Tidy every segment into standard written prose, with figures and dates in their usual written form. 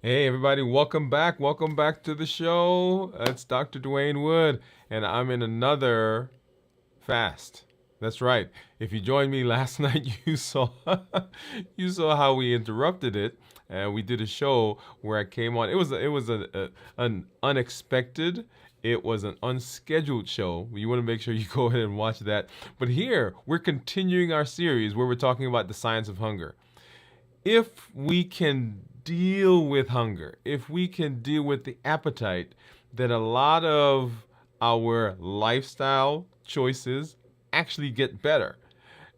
Hey everybody, welcome back. Welcome back to the show. It's Dr. Dwain Woode, and I'm in another fast. That's right. If you joined me last night, you saw you saw how we interrupted it, and we did a show where I came on. An unexpected. It was an unscheduled show. You want to make sure you go ahead and watch that. But here we're continuing our series where we're talking about the science of hunger. If we can deal with hunger, if we can deal with the appetite, then a lot of our lifestyle choices actually get better.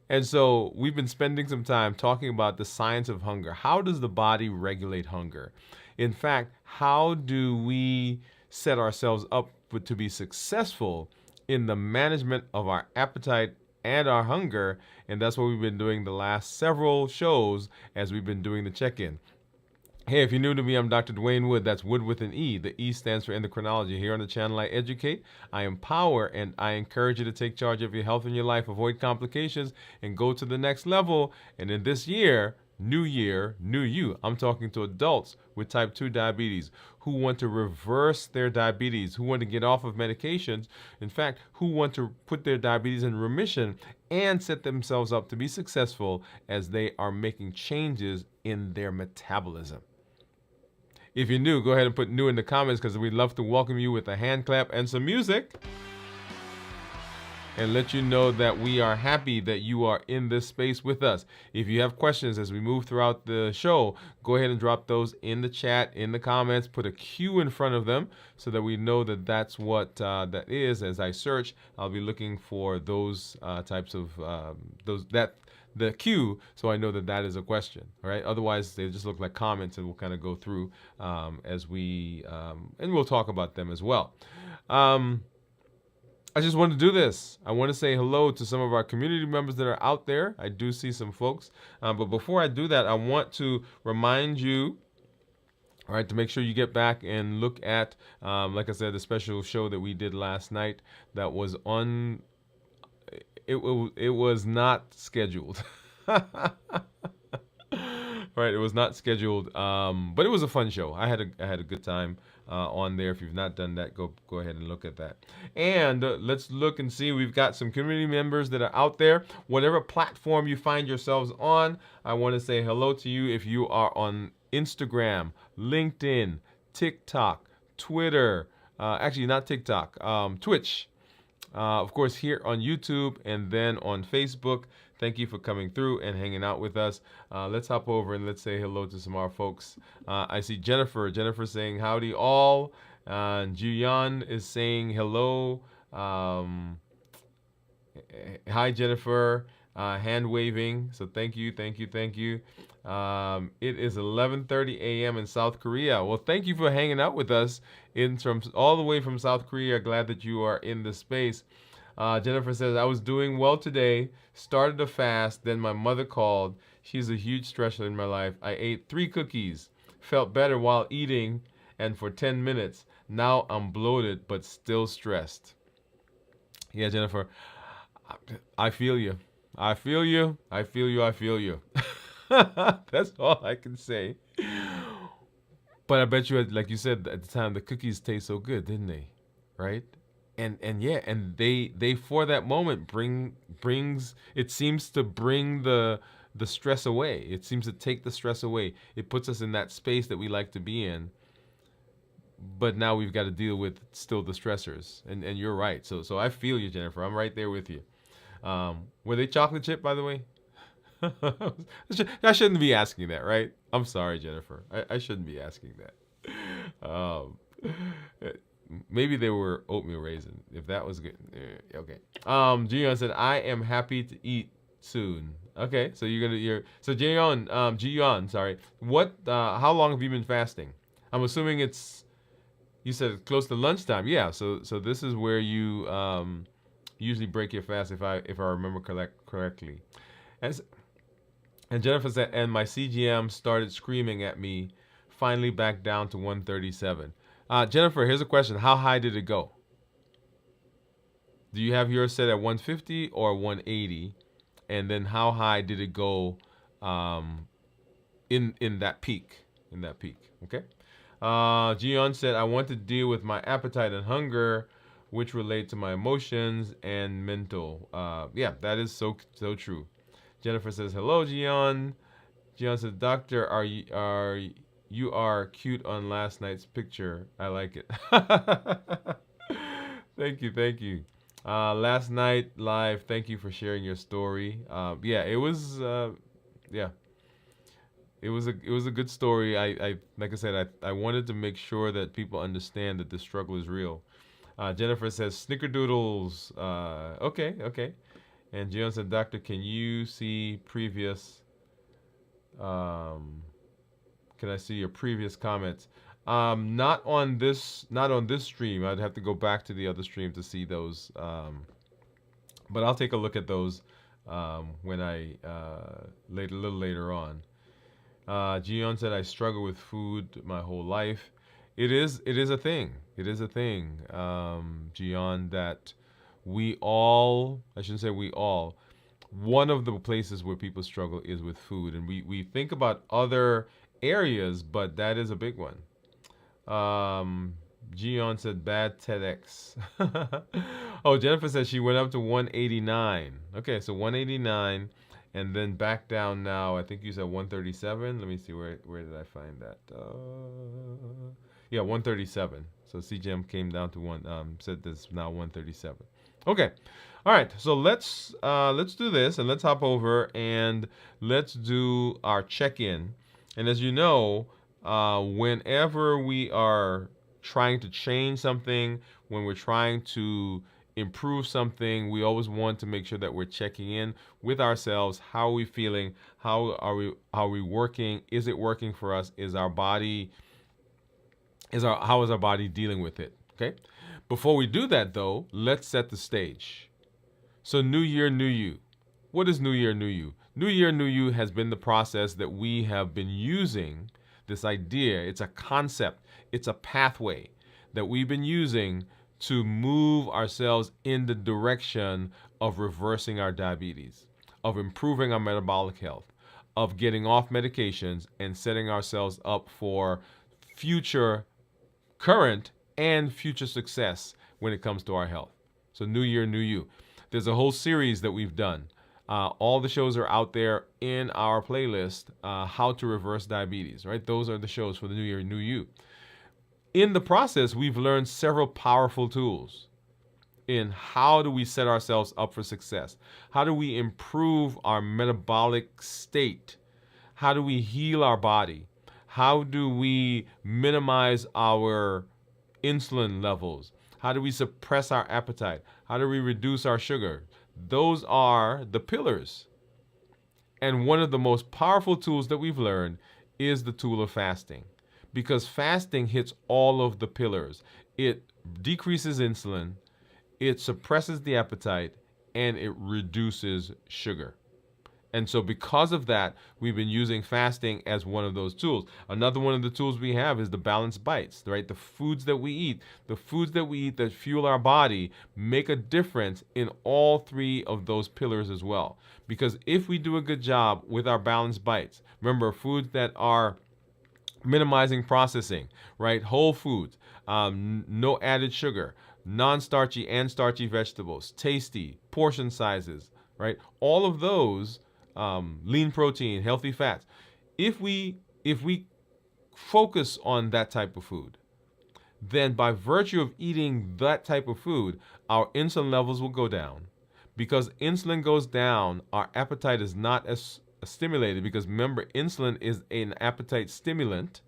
And so we've been spending some time talking about the science of hunger. How does the body regulate hunger? In fact, how do we set ourselves up to be successful in the management of our appetite and our hunger? And that's what we've been doing the last several shows as we've been doing the check in. Hey, if you're new to me, I'm Dr. Dwain Woode. That's Wood with an E. The E stands for endocrinology. Here on the channel, I educate, I empower, and I encourage you to take charge of your health and your life, avoid complications, and go to the next level. And in this year, new you, I'm talking to adults with type 2 diabetes who want to reverse their diabetes, who want to get off of medications, in fact, who want to put their diabetes in remission and set themselves up to be successful as they are making changes in their metabolism. If you're new, go ahead and put new in the comments because we'd love to welcome you with a hand clap and some music and let you know that we are happy that you are in this space with us. If you have questions as we move throughout the show, go ahead and drop those in the chat, in the comments, put a Q in front of them so that we know that that's what that is. As I search, I'll be looking for those types of the Q, so I know that that is a question. All right. Otherwise, they just look like comments, and we'll kind of go through as we and we'll talk about them as well. I just want to do this. I want to say hello to some of our community members that are out there. I do see some folks. But before I do that, I want to remind you, all right, to make sure you get back and look at, like I said, the special show that we did last night that was on, it was not scheduled. Right, it was not scheduled, but it was a fun show. I had a good time on there. If you've not done that, go ahead and look at that. And let's look and see. We've got some community members that are out there. Whatever platform you find yourselves on, I want to say hello to you. If you are on Instagram, LinkedIn, TikTok, Twitter, actually not TikTok, Twitch. Of course, here on YouTube and then on Facebook. Thank you for coming through and hanging out with us. Let's hop over and let's say hello to some of our folks. I see Jennifer. Jennifer saying howdy all. Juyan is saying hello. Hi, Jennifer. Hand waving. So thank you, thank you, thank you. It is 11:30 a.m. in South Korea. Well, thank you for hanging out with us from all the way from South Korea. Glad that you are in this space. Jennifer says, I was doing well today, started a fast, then my mother called. She's a huge stressor in my life. I ate 3 cookies, felt better while eating, and for 10 minutes. Now I'm bloated, but still stressed. Yeah, Jennifer, I feel you. I feel you. I feel you. I feel you. That's all I can say. But I bet you, like you said at the time, the cookies taste so good, didn't they? Right? And yeah, and they for that moment brings it seems to bring the stress away. It seems to take the stress away. It puts us in that space that we like to be in. But now we've got to deal with still the stressors. And you're right. So I feel you, Jennifer. I'm right there with you. Were they chocolate chip, by the way? I shouldn't be asking that, right? I'm sorry, Jennifer. I shouldn't be asking that. Maybe they were oatmeal raisin. If that was good, okay. Jiyeon said, "I am happy to eat soon." Okay, so Jiyeon, sorry. What? How long have you been fasting? I'm assuming you said it's close to lunchtime. Yeah. So this is where you usually break your fast, if I remember correctly. As And Jennifer said, and my CGM started screaming at me, finally back down to 137. Jennifer, here's a question. How high did it go? Do you have yours set at 150 or 180? And then how high did it go in that peak? in that peak. Okay. Gion said, I want to deal with my appetite and hunger, which relate to my emotions and mental. Yeah, that is so true. Jennifer says, hello, Gion. Gion says, Doctor, you are cute on last night's picture. I like it. Thank you, thank you. Last night live. Thank you for sharing your story. Yeah, it was. Yeah, it was a good story. I like I said, I wanted to make sure that people understand that the struggle is real. Jennifer says snickerdoodles. Okay, okay. And Jion said, Doctor, can you see previous? Um, can I see your previous comments? Not on this stream. I'd have to go back to the other stream to see those. But I'll take a look at those when I a little later on. Gion said, I struggle with food my whole life. It is a thing. It is a thing, Gion, that we all, I shouldn't say we all, one of the places where people struggle is with food. And we think about other areas, but that is a big one. Gion said, bad TEDx. Oh, Jennifer said she went up to 189. Okay, so 189 and then back down now. I think you said 137. Let me see, where did I find that? Yeah, 137. So CGM came down to said this now 137. Okay. All right. So let's do this, and let's hop over and let's do our check-in. And as you know, whenever we are trying to change something, when we're trying to improve something, we always want to make sure that we're checking in with ourselves. How are we feeling? How are we working? Is it working for us? How is our body dealing with it? Okay. Before we do that though, let's set the stage. So New Year, New You. What is New Year, New You? New Year, New You has been the process that we have been using. This idea, it's a concept, it's a pathway that we've been using to move ourselves in the direction of reversing our diabetes, of improving our metabolic health, of getting off medications and setting ourselves up for future, current, and future success when it comes to our health. So New Year, New You. There's a whole series that we've done. All the shows are out there in our playlist, How to Reverse Diabetes, right? Those are the shows for the New Year, New You. In the process, we've learned several powerful tools in how do we set ourselves up for success? How do we improve our metabolic state? How do we heal our body? How do we minimize our insulin levels? How do we suppress our appetite? How do we reduce our sugar? Those are the pillars. And one of the most powerful tools that we've learned is the tool of fasting. Because fasting hits all of the pillars. It decreases insulin, it suppresses the appetite, and it reduces sugar. And so because of that, we've been using fasting as one of those tools. Another one of the tools we have is the balanced bites, right? The foods that we eat that fuel our body make a difference in all three of those pillars as well. Because if we do a good job with our balanced bites, remember, foods that are minimizing processing, right? Whole foods, no added sugar, non-starchy and starchy vegetables, tasty, portion sizes, right? All of those, lean protein, healthy fats. If we focus on that type of food, then by virtue of eating that type of food, our insulin levels will go down. Because insulin goes down, our appetite is not as stimulated, because remember, insulin is an appetite stimulant,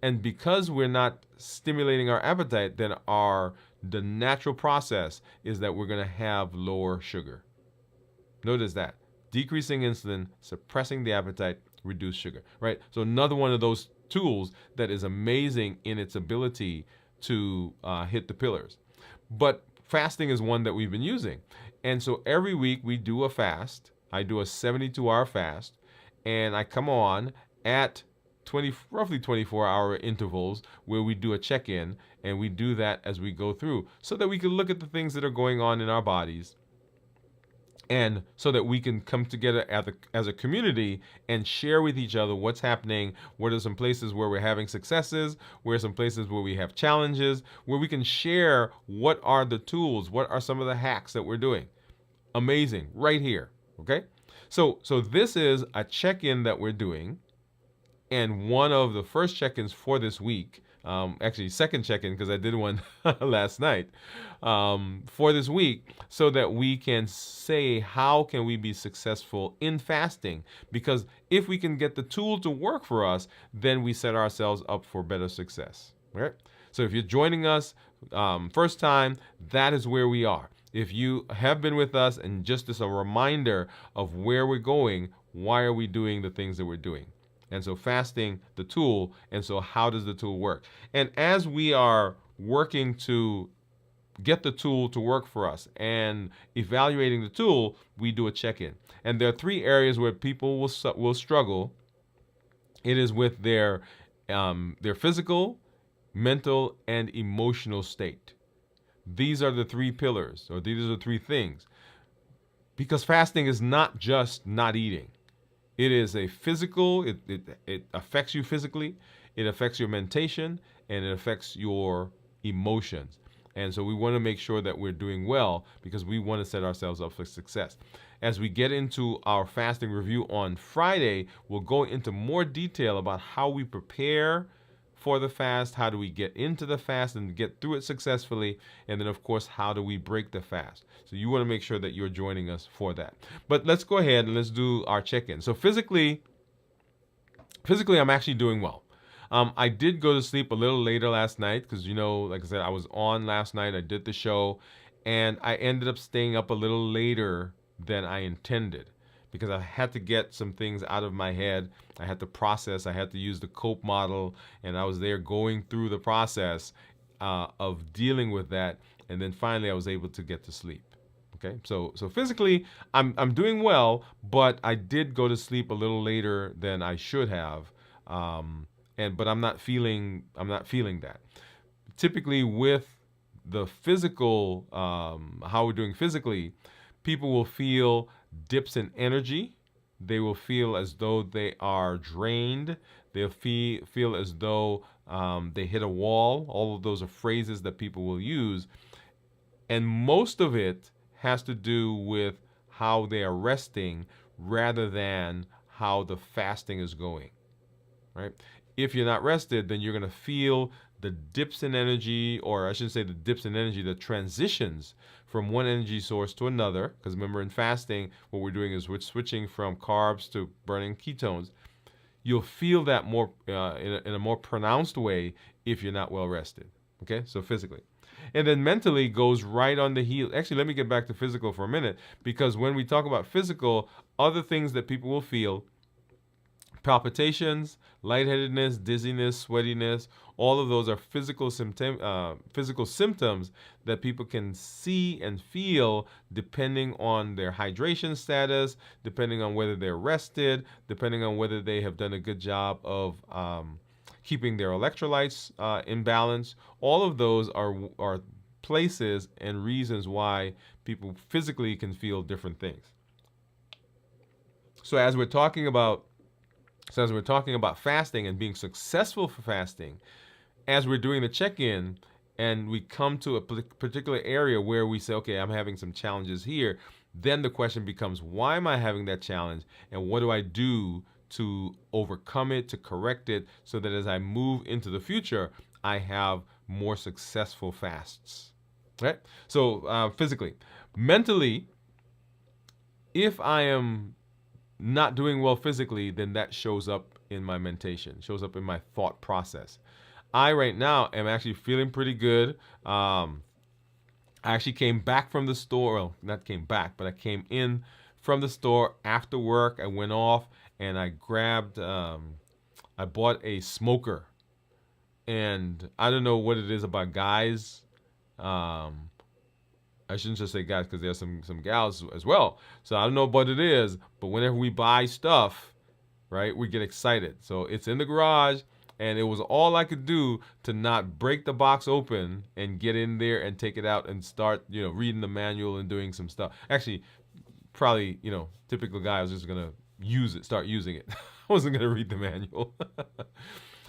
and because we're not stimulating our appetite, then the natural process is that we're going to have lower sugar. Notice that. Decreasing insulin, suppressing the appetite, reduce sugar, right? So another one of those tools that is amazing in its ability to hit the pillars. But fasting is one that we've been using. And so every week we do a fast. I do a 72-hour fast, and I come on at roughly 24-hour intervals where we do a check-in, and we do that as we go through so that we can look at the things that are going on in our bodies and so that we can come together as a community and share with each other what's happening. What are some places where we're having successes? Where are some places where we have challenges? Where we can share what are the tools, what are some of the hacks that we're doing. Amazing, right here. Okay, so this is a check-in that we're doing, and one of the first check-ins for this week, actually second check-in because I did one last night, for this week, so that we can say how can we be successful in fasting. Because if we can get the tool to work for us, then we set ourselves up for better success. All right. So if you're joining us first time, that is where we are. If you have been with us, and just as a reminder of where we're going, why are we doing the things that we're doing? And so fasting, the tool, and so how does the tool work? And as we are working to get the tool to work for us and evaluating the tool, we do a check-in. And there are three areas where people will struggle. It is with their physical, mental, and emotional state. These are the three pillars, or these are the three things. Because fasting is not just not eating. It is a physical, it affects you physically, it affects your mentation, and it affects your emotions. And so we want to make sure that we're doing well because we want to set ourselves up for success. As we get into our fasting review on Friday, we'll go into more detail about how we prepare for the fast, how do we get into the fast and get through it successfully, and then of course how do we break the fast. So you want to make sure that you're joining us for that. But let's go ahead and let's do our check-in. So physically I'm actually doing well. I did go to sleep a little later last night because, like I said, I was on last night. I did the show, and I ended up staying up a little later than I intended because I had to get some things out of my head. I had to process. I had to use the COPE model, and I was there going through the process of dealing with that, and then finally I was able to get to sleep. Okay, so physically I'm doing well, but I did go to sleep a little later than I should have, but I'm not feeling that. Typically with the physical, how we're doing physically, people will feel dips in energy. They will feel as though they are drained. They'll feel as though they hit a wall. All of those are phrases that people will use, and most of it has to do with how they are resting rather than how the fasting is going, right? If you're not rested, then you're going to feel the dips in energy, or I shouldn't say the dips in energy, the transitions from one energy source to another. Because remember, in fasting, what we're doing is we're switching from carbs to burning ketones. You'll feel that more in a more pronounced way if you're not well rested. Okay, so physically. And then mentally goes right on the heel. Actually, let me get back to physical for a minute, because when we talk about physical, other things that people will feel: palpitations, lightheadedness, dizziness, sweatiness, all of those are physical symptoms that people can see and feel depending on their hydration status, depending on whether they're rested, depending on whether they have done a good job of keeping their electrolytes in balance. All of those are places and reasons why people physically can feel different things. So as we're talking about fasting and being successful for fasting, as we're doing the check-in and we come to a particular area where we say, okay, I'm having some challenges here, then the question becomes, why am I having that challenge, and what do I do to overcome it, to correct it, so that as I move into the future, I have more successful fasts. Right? So physically. Mentally, if I am not doing well physically, then that shows up in my mentation, shows up in my thought process. I right now am actually feeling pretty good. I actually came back from the store. Well, not came back, but I came in from the store after work. I went off and I grabbed, I bought a smoker. And I don't know what it is about guys. I shouldn't just say guys, because there's some gals as well. So I don't know what it is, but whenever we buy stuff, right, we get excited. So it's in the garage, and it was all I could do to not break the box open and get in there and take it out and start, reading the manual and doing some stuff. Actually, probably, typical guy. I was just gonna start using it. I wasn't gonna read the manual.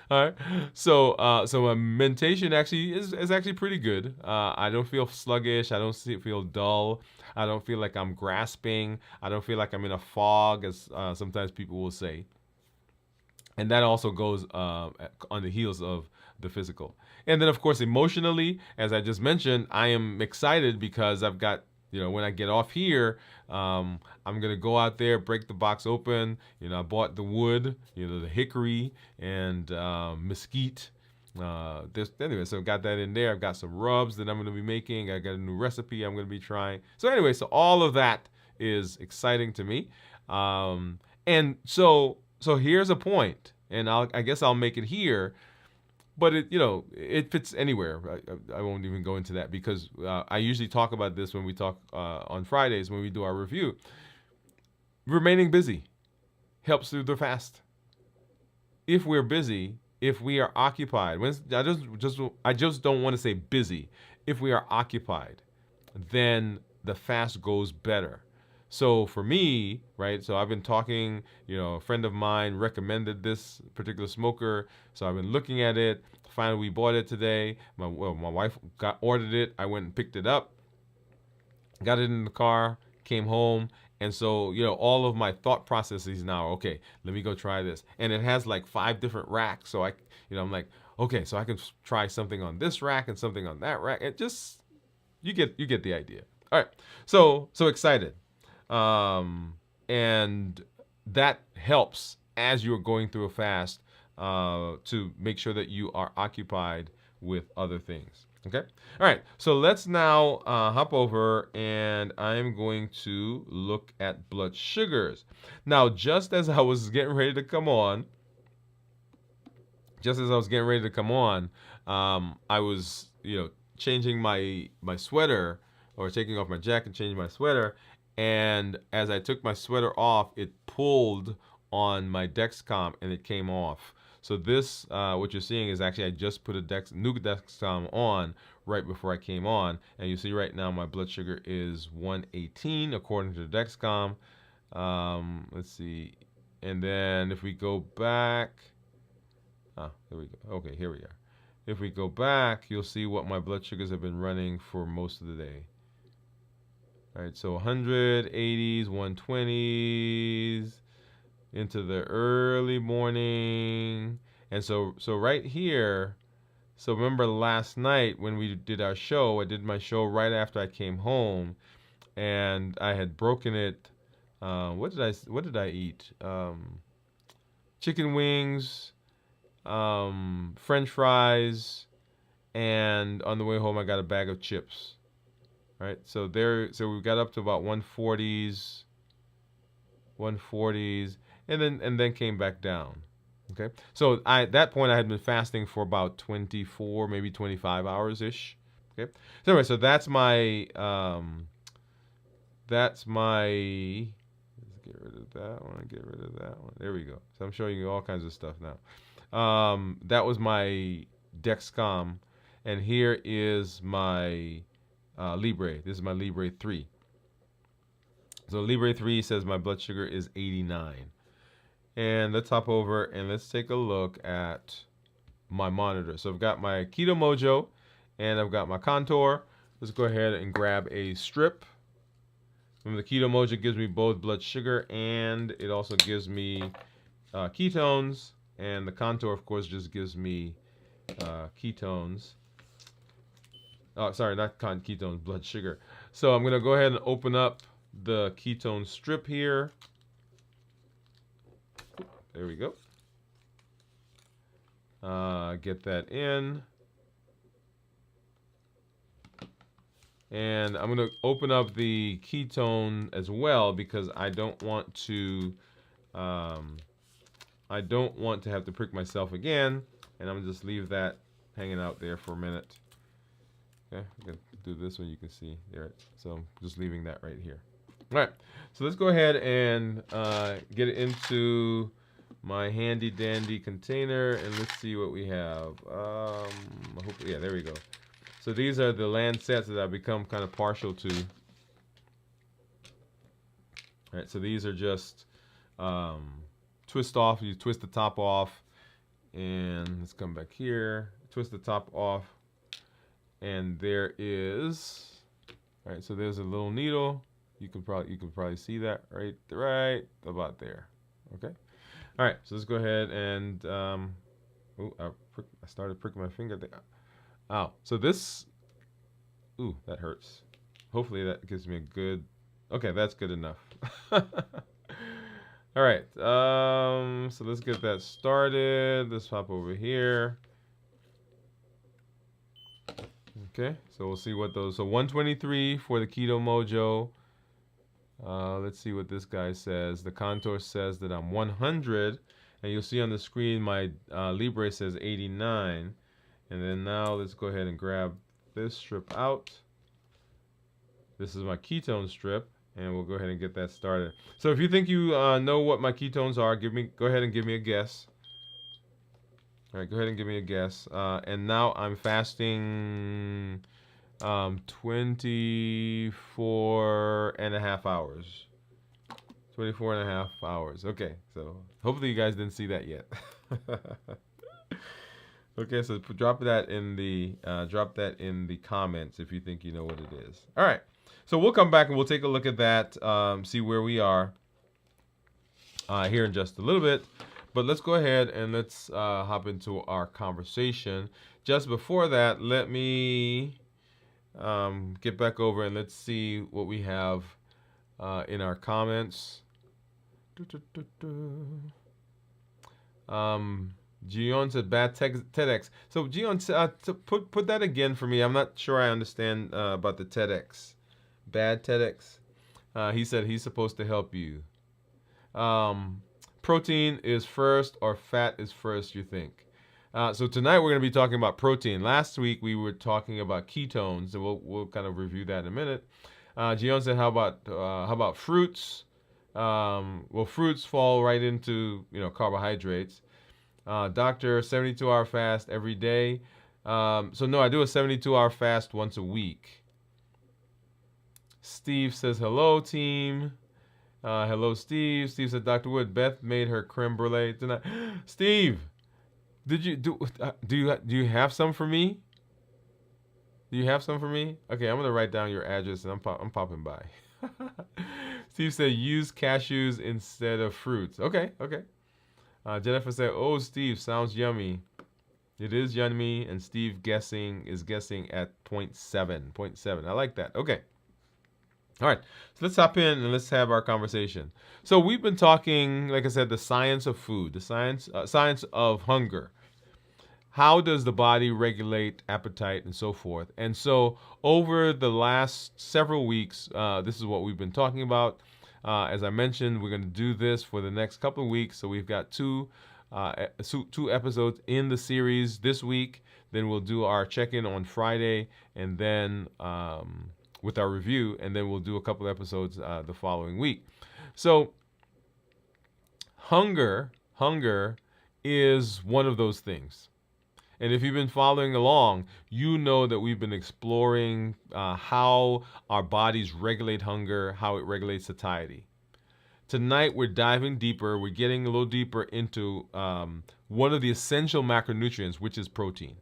All right. So my mentation actually is actually pretty good. I don't feel sluggish. I don't feel dull. I don't feel like I'm grasping. I don't feel like I'm in a fog, as sometimes people will say. And that also goes on the heels of the physical. And then, of course, emotionally, as I just mentioned, I am excited because I've got, when I get off here, I'm going to go out there, break the box open. I bought the wood, the hickory and mesquite. Anyway, so I've got that in there. I've got some rubs that I'm going to be making. I got a new recipe I'm going to be trying. So anyway, so all of that is exciting to me. And so here's a point, and I guess I'll make it here. But it fits anywhere. I won't even go into that because I usually talk about this when we talk on Fridays when we do our review. Remaining busy helps through the fast. If we're busy, if we are occupied, I just don't want to say busy. If we are occupied, then the fast goes better. So for me, right, so I've been talking, a friend of mine recommended this particular smoker. So I've been looking at it. Finally, we bought it today. My wife ordered it. I went and picked it up, got it in the car, came home. And so, all of my thought processes now, okay, let me go try this. And it has like 5 different racks. So I'm like, okay, so I can try something on this rack and something on that rack. It just, you get the idea. All right. So excited. And that helps as you're going through a fast to make sure that you are occupied with other things. Okay. All right. So let's now hop over, and I'm going to look at blood sugars. Now, just as I was getting ready to come on, I was, changing my sweater, or taking off my jacket, changing my sweater. And as I took my sweater off, it pulled on my Dexcom and it came off. So this, what you're seeing is actually I just put a new Dexcom on right before I came on. And you see right now my blood sugar is 118 according to the Dexcom. Let's see. And then if we go back, there we go. Okay, here we are. If we go back, you'll see what my blood sugars have been running for most of the day. All right, so 180s, 120s, into the early morning. And so right here, so remember last night when we did our show, I did my show right after I came home, and I had broken it. What did I eat? Chicken wings, French fries, and on the way home I got a bag of chips. Right, so we got up to about 140s, and then came back down. Okay, so at that point I had been fasting for about 24, maybe 25 hours ish. Okay, so anyway, so that's my let's get rid of that one. Get rid of that one. There we go. So I'm showing you all kinds of stuff now. That was my Dexcom, and here is my Libre. This is my Libre 3. So Libre 3 says my blood sugar is 89. And let's hop over and let's take a look at my monitor. So I've got my Keto Mojo and I've got my Contour. Let's go ahead and grab a strip. Remember, the Keto Mojo gives me both blood sugar and it also gives me ketones. And the Contour, of course, just gives me ketones. Oh, sorry, not ketones, blood sugar. So I'm going to go ahead and open up the ketone strip here. There we go. Get that in. And I'm going to open up the ketone as well because I don't want to have to prick myself again. And I'm going to just leave that hanging out there for a minute. Okay, I can do this one, you can see there. So I'm just leaving that right here. All right, so let's go ahead and get it into my handy dandy container, and let's see what we have. Yeah, there we go. So these are the Lancets that I've become kind of partial to. right? So these are just twist off. You twist the top off, and let's come back here. Twist the top off, and there is. All right, so there's a little needle. You can probably see that right about there. Okay. All right, so let's go ahead and I started pricking my finger there. Oh, so this. Ooh, that hurts. Hopefully that gives me a good. Okay, that's good enough. All right. So let's get that started. Let's hop over here. Okay. So we'll see what those. So 123 for the Keto Mojo. Let's see what this guy says. The contour says that I'm 100, and you'll see on the screen my Libre says 89. And then now let's go ahead and grab this strip out. This is my ketone strip, and we'll go ahead and get that started. So if you think you know what my ketones are, go ahead and give me a guess. All right, go ahead and give me a guess. And now I'm fasting 24 and a half hours. 24 and a half hours. Okay, so hopefully you guys didn't see that yet. Okay, so drop that in the comments if you think you know what it is. All right, so we'll come back and we'll take a look at that, see where we are here in just a little bit. But let's go ahead and let's hop into our conversation. Just before that, let me get back over and let's see what we have in our comments. Gion said bad TEDx. So Gion, put that again for me. I'm not sure I understand about the TEDx. Bad TEDx. He said he's supposed to help you. Protein is first or fat is first, you think? So tonight we're going to be talking about protein. Last week we were talking about ketones, and we'll kind of review that in a minute. Gion said, how about fruits? Well, fruits fall right into carbohydrates. Doctor, 72-hour fast every day. So no, I do a 72-hour fast once a week. Steve says, hello, team. Hello, Steve. Steve said, Dr. Woode, Beth made her creme brulee tonight. Steve, do you have some for me? Do you have some for me? Okay, I'm gonna write down your address and I'm popping by. Steve said, use cashews instead of fruits. Okay. Jennifer said, oh, Steve, sounds yummy. It is yummy, and Steve is guessing at 0.7. I like that. Okay. All right. So let's hop in and let's have our conversation. So we've been talking, like I said, the science of food, the science of hunger. How does the body regulate appetite and so forth? And so over the last several weeks, this is what we've been talking about. As I mentioned, we're going to do this for the next couple of weeks. So we've got two episodes in the series this week. Then we'll do our check-in on Friday, and then with our review, and then we'll do a couple episodes the following week. So hunger is one of those things. And if you've been following along, you know that we've been exploring how our bodies regulate hunger, how it regulates satiety. Tonight, we're diving deeper. We're getting a little deeper into one of the essential macronutrients, which is protein.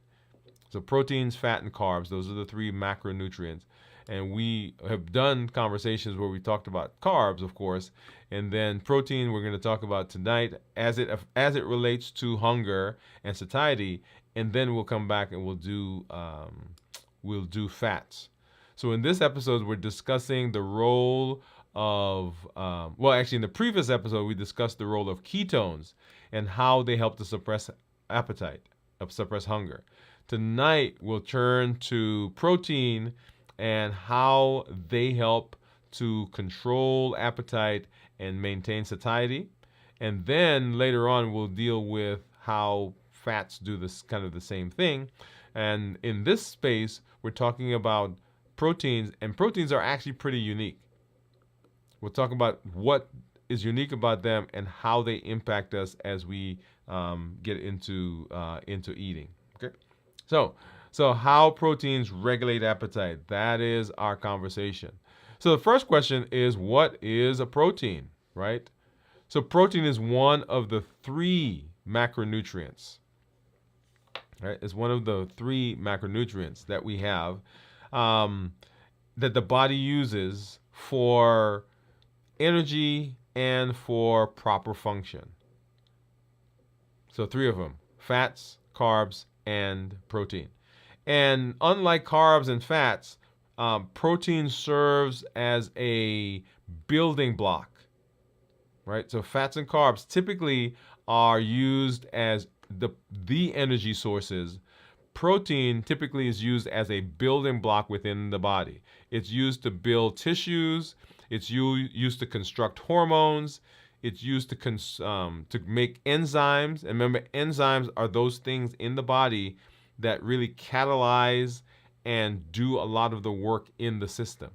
So proteins, fat, and carbs, those are the three macronutrients. And we have done conversations where we talked about carbs, of course, and then protein we're going to talk about tonight as it relates to hunger and satiety, and then we'll come back and we'll do fats. So in this episode, we're discussing the role of in the previous episode we discussed the role of ketones and how they help to suppress appetite, suppress hunger. Tonight we'll turn to protein and how they help to control appetite and maintain satiety. And then later on, we'll deal with how fats do this kind of the same thing. And in this space, we're talking about proteins, and proteins are actually pretty unique. We'll talk about what is unique about them and how they impact us as we get into eating. Okay, so how proteins regulate appetite, that is our conversation. So the first question is, what is a protein, right? So protein is one of the three macronutrients, right? It's one of the three macronutrients that we have, um, that the body uses for energy and for proper function. So three of them: fats, carbs, and protein. And unlike carbs and fats, protein serves as a building block, right? So fats and carbs typically are used as the energy sources. Protein typically is used as a building block within the body. It's used to build tissues. It's used to construct hormones. It's used to make enzymes. And remember, enzymes are those things in the body that really catalyze and do a lot of the work in the system.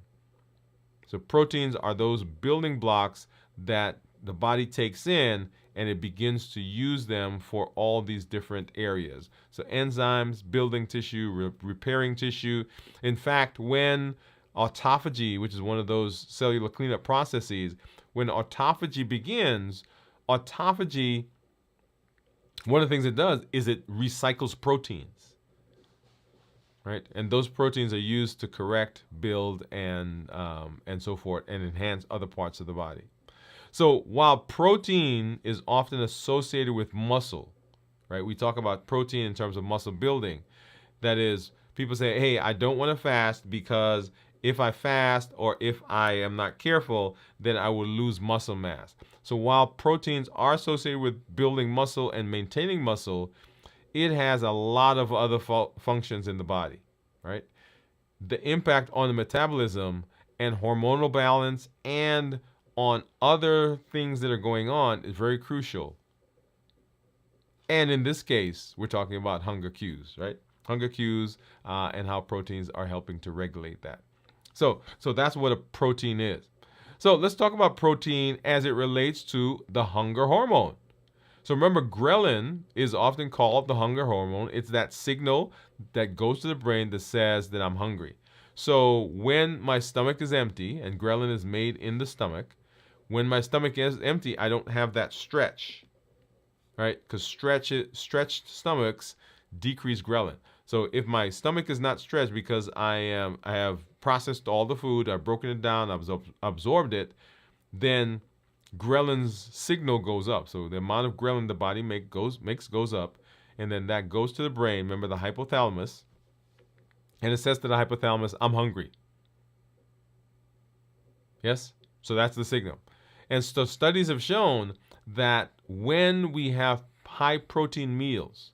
So proteins are those building blocks that the body takes in, and it begins to use them for all these different areas. So enzymes, building tissue, repairing tissue. In fact, when autophagy, which is one of those cellular cleanup processes, when autophagy begins, autophagy, one of the things it does is it recycles proteins, right? And those proteins are used to correct, build, and so forth, and enhance other parts of the body. So while protein is often associated with muscle, right? We talk about protein in terms of muscle building. That is, people say, hey, I don't want to fast because if I fast or if I am not careful, then I will lose muscle mass. So while proteins are associated with building muscle and maintaining muscle, it has a lot of other functions in the body, right? The impact on the metabolism and hormonal balance and on other things that are going on is very crucial. And in this case, we're talking about hunger cues, right? Hunger cues and how proteins are helping to regulate that. So that's what a protein is. So let's talk about protein as it relates to the hunger hormone. So remember, ghrelin is often called the hunger hormone. It's that signal that goes to the brain that says that I'm hungry. So when my stomach is empty, and ghrelin is made in the stomach, when my stomach is empty, I don't have that stretch, right? Because stretched stomachs decrease ghrelin. So if my stomach is not stretched because I have processed all the food, I've broken it down, I've absorbed it, then ghrelin's signal goes up. So the amount of ghrelin the body goes up, and then that goes to the brain. Remember, the hypothalamus, and it says to the hypothalamus, I'm hungry. Yes? So that's the signal. And so studies have shown that when we have high protein meals,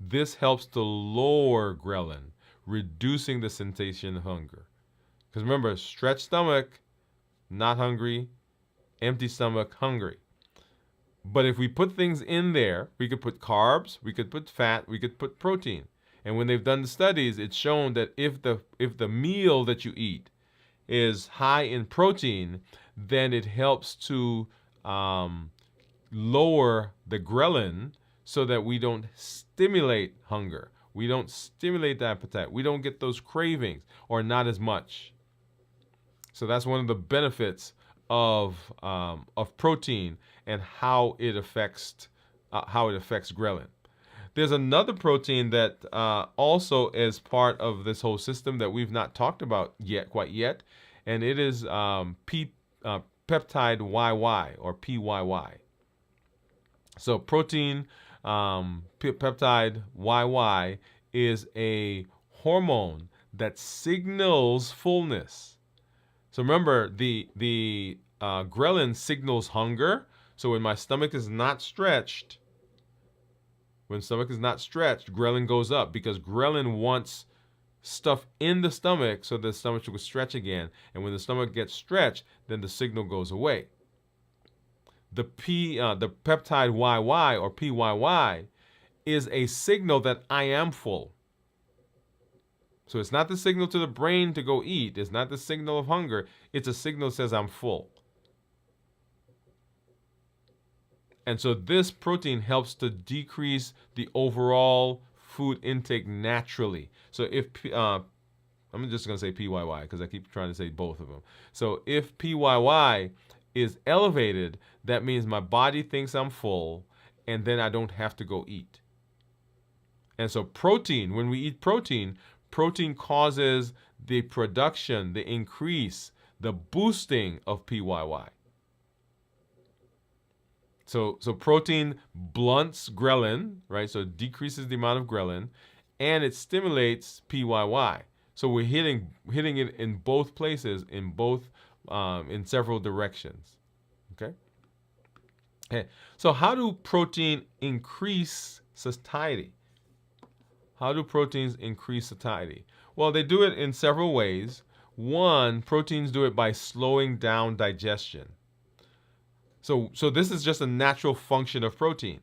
this helps to lower ghrelin, reducing the sensation of hunger. Because remember, stretched stomach, not hungry. Empty stomach, hungry. But if we put things in there, we could put carbs, we could put fat, we could put protein. And when they've done the studies, it's shown that if the meal that you eat is high in protein, then it helps to lower the ghrelin so that we don't stimulate hunger. We don't stimulate the appetite. We don't get those cravings, or not as much. So that's one of the benefits of protein and how it affects ghrelin. There's another protein that also is part of this whole system that we've not talked about quite yet, and it is peptide YY or PYY. So protein peptide YY is a hormone that signals fullness. So remember, the ghrelin signals hunger. So when my stomach is not stretched, ghrelin goes up because ghrelin wants stuff in the stomach so the stomach will stretch again. And when the stomach gets stretched, then the signal goes away. The peptide YY or PYY is a signal that I am full. So it's not the signal to the brain to go eat. It's not the signal of hunger. It's a signal that says I'm full. And so this protein helps to decrease the overall food intake naturally. So if I'm just going to say PYY because I keep trying to say both of them. So if PYY is elevated, that means my body thinks I'm full, and then I don't have to go eat. And so protein, when we eat protein, protein causes the production, the increase, the boosting of PYY. So protein blunts ghrelin, right? So it decreases the amount of ghrelin, and it stimulates PYY. So we're hitting it in both places, in several directions. Okay. So how do protein increase satiety? How do proteins increase satiety? Well, they do it in several ways. One, proteins do it by slowing down digestion. So this is just a natural function of protein.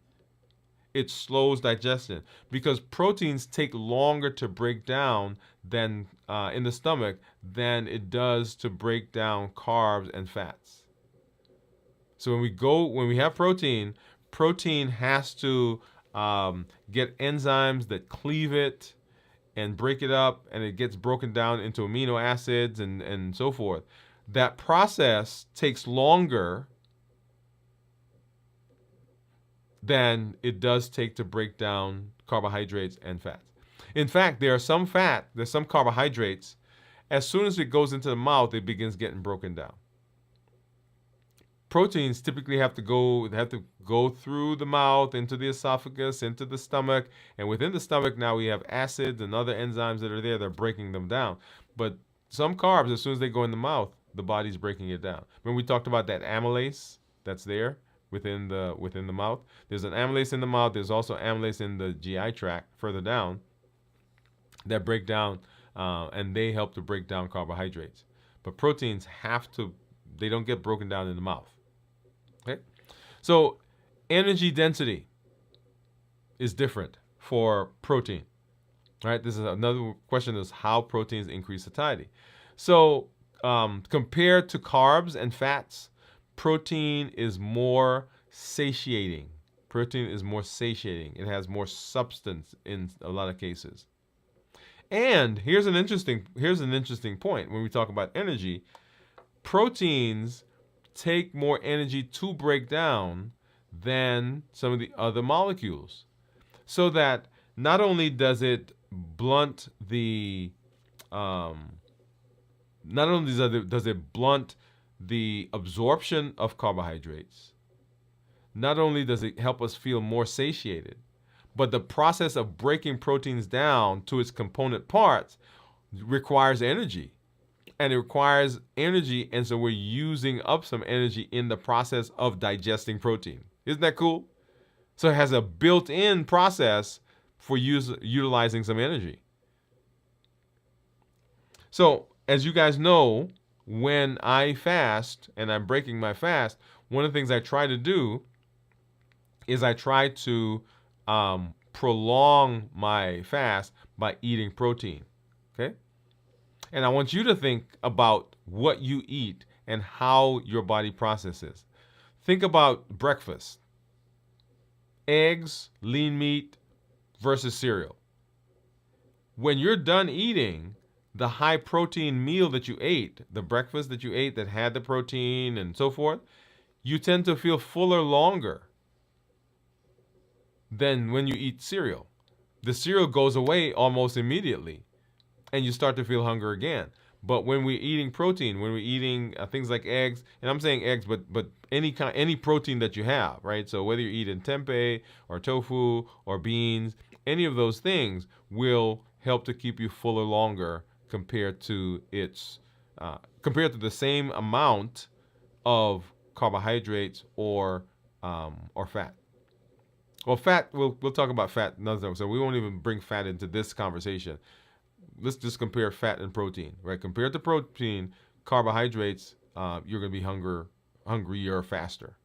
It slows digestion because proteins take longer to break down than in the stomach than it does to break down carbs and fats. So when we have protein has to get enzymes that cleave it and break it up, and it gets broken down into amino acids and so forth. That process takes longer than it does take to break down carbohydrates and fats. In fact, there's some carbohydrates, as soon as it goes into the mouth, it begins getting broken down. Proteins typically have to go through the mouth, into the esophagus, into the stomach, and within the stomach now we have acids and other enzymes that are there that are breaking them down. But some carbs, as soon as they go in the mouth, the body's breaking it down. Remember we talked about that amylase that's there within the mouth? There's an amylase in the mouth. There's also amylase in the GI tract further down that break down, and they help to break down carbohydrates. But proteins they don't get broken down in the mouth. Okay? So energy density is different for protein. Right? This is another question, is how proteins increase satiety. So compared to carbs and fats, protein is more satiating. It has more substance in a lot of cases. And here's an interesting point when we talk about energy. Proteins take more energy to break down than some of the other molecules. So that not only does it blunt the absorption of carbohydrates, not only does it help us feel more satiated, but the process of breaking proteins down to its component parts requires energy. And it requires energy, and so we're using up some energy in the process of digesting protein. Isn't that cool? So it has a built-in process for utilizing some energy. So as you guys know, when I fast and I'm breaking my fast, one of the things I try to do is I try to prolong my fast by eating protein. Okay? And I want you to think about what you eat and how your body processes. Think about breakfast. Eggs, lean meat versus cereal. When you're done eating the high protein meal that you ate, the breakfast that you ate that had the protein and so forth, you tend to feel fuller longer than when you eat cereal. The cereal goes away almost immediately, and you start to feel hunger again. But when we're eating protein, when we're eating things like eggs, and I'm saying eggs, but any protein that you have, right? So whether you're eating tempeh or tofu or beans, any of those things will help to keep you fuller longer compared to the same amount of carbohydrates or fat. Well, fat, we'll talk about fat another time, so we won't even bring fat into this conversation. Let's just compare fat and protein, right? Compared to protein, carbohydrates, you're going to be hungrier faster.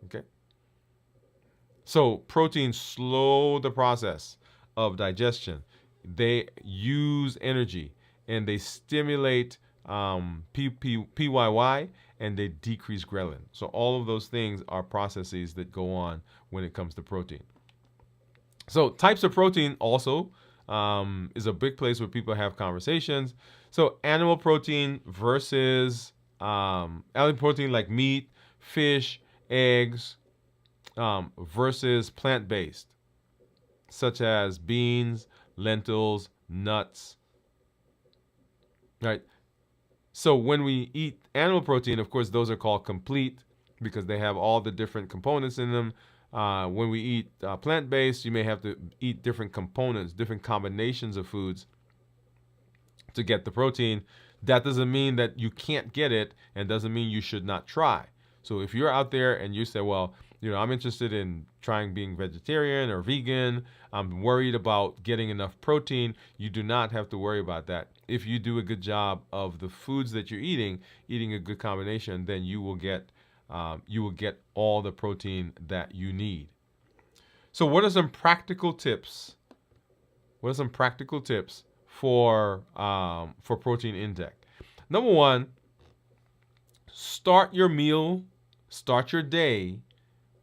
Okay? So proteins slow the process of digestion. They use energy, and they stimulate PYY, and they decrease ghrelin. So all of those things are processes that go on when it comes to protein. So types of protein also is a big place where people have conversations. So animal protein versus animal protein like meat, fish, eggs, versus plant-based, such as beans, lentils, nuts. Right. So when we eat animal protein, of course, those are called complete because they have all the different components in them. When we eat plant-based, you may have to eat different components, different combinations of foods to get the protein. That doesn't mean that you can't get it, and doesn't mean you should not try. So if you're out there and you say, well, I'm interested in trying being vegetarian or vegan, I'm worried about getting enough protein, you do not have to worry about that. If you do a good job of the foods that you're eating a good combination, then you will get all the protein that you need. So what are some practical tips? For protein intake? Number one, start your day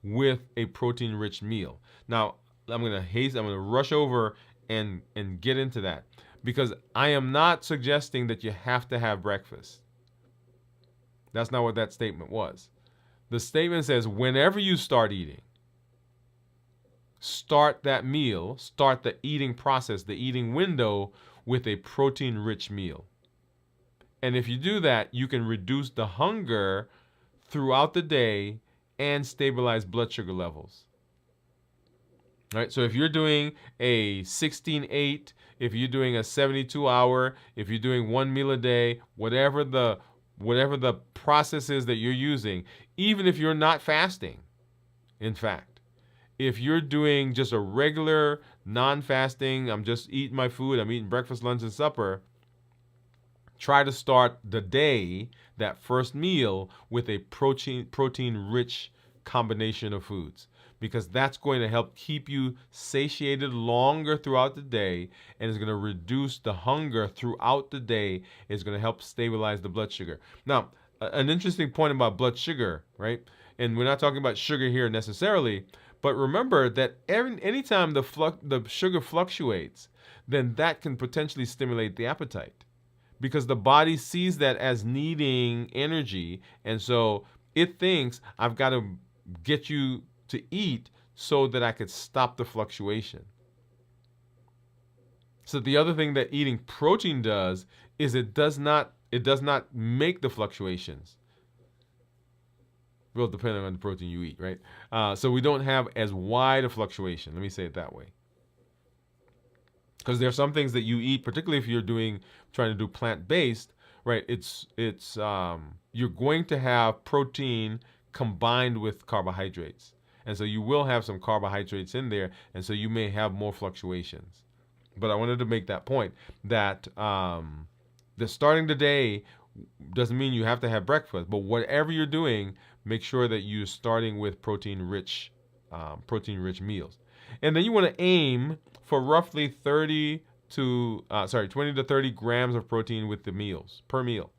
with a protein-rich meal. Now, I'm gonna rush over and get into that because I am not suggesting that you have to have breakfast. That's not what that statement was. The statement says whenever you start eating, start that meal, start the eating process, the eating window with a protein-rich meal. And if you do that, you can reduce the hunger throughout the day and stabilize blood sugar levels. All right, so if you're doing a 16-8, if you're doing a 72-hour, if you're doing one meal a day, whatever the process is that you're using, even if you're not fasting, in fact, if you're doing just a regular non-fasting, I'm just eating my food, I'm eating breakfast, lunch, and supper, try to start the day, that first meal, with a protein-rich combination of foods, because that's going to help keep you satiated longer throughout the day, and is going to reduce the hunger throughout the day. It's going to help stabilize the blood sugar. Now, an interesting point about blood sugar, right? And we're not talking about sugar here necessarily, but remember that anytime the sugar fluctuates, then that can potentially stimulate the appetite, because the body sees that as needing energy, and so it thinks, I've got to get you to eat so that I could stop the fluctuation. So the other thing that eating protein does is it does not make the fluctuations. Well, depending on the protein you eat, right? So we don't have as wide a fluctuation. Let me say it that way. Because there are some things that you eat, particularly if you're trying to do plant-based, right? You're going to have protein combined with carbohydrates. And so you will have some carbohydrates in there, and so you may have more fluctuations. But I wanted to make that point that starting the day doesn't mean you have to have breakfast, but whatever you're doing, make sure that you're starting with protein-rich meals. And then you want to aim for roughly 20 to 30 grams of protein with the meals, per meal.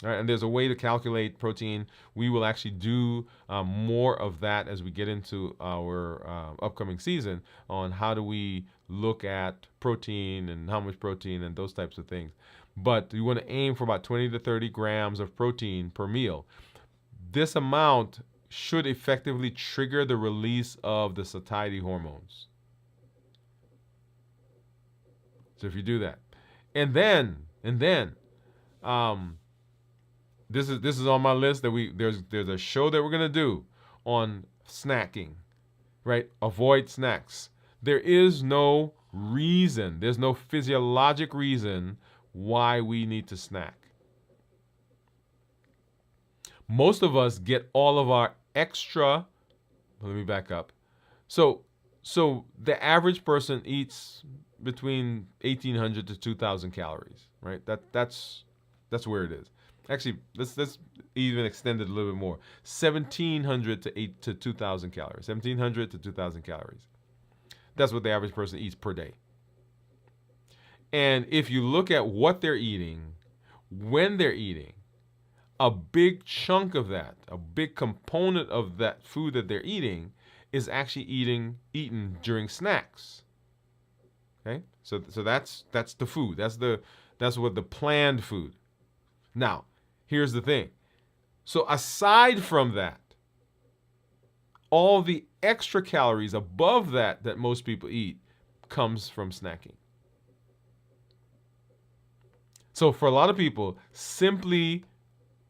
All right, and there's a way to calculate protein. We will actually do more of that as we get into our upcoming season on how do we look at protein and how much protein and those types of things. But you want to aim for about 20 to 30 grams of protein per meal. This amount should effectively trigger the release of the satiety hormones. So if you do that, and then this is on my list that there's a show that we're gonna do on snacking, right? Avoid snacks. There is no reason, there's no physiologic reason why we need to snack. Most of us get all of our extra. Let me back up. So the average person eats between 1,800 to 2,000 calories, right? That's where it is. Actually, let's even extend it a little bit more. 1,700 to 2,000 calories. 1,700 to 2,000 calories. That's what the average person eats per day. And if you look at what they're eating, when they're eating, a big chunk of that, a big component of that food that they're eating is actually eaten during snacks. Okay, so that's the food. That's what the planned food. Now, here's the thing. So aside from that, all the extra calories above that most people eat comes from snacking. So for a lot of people, simply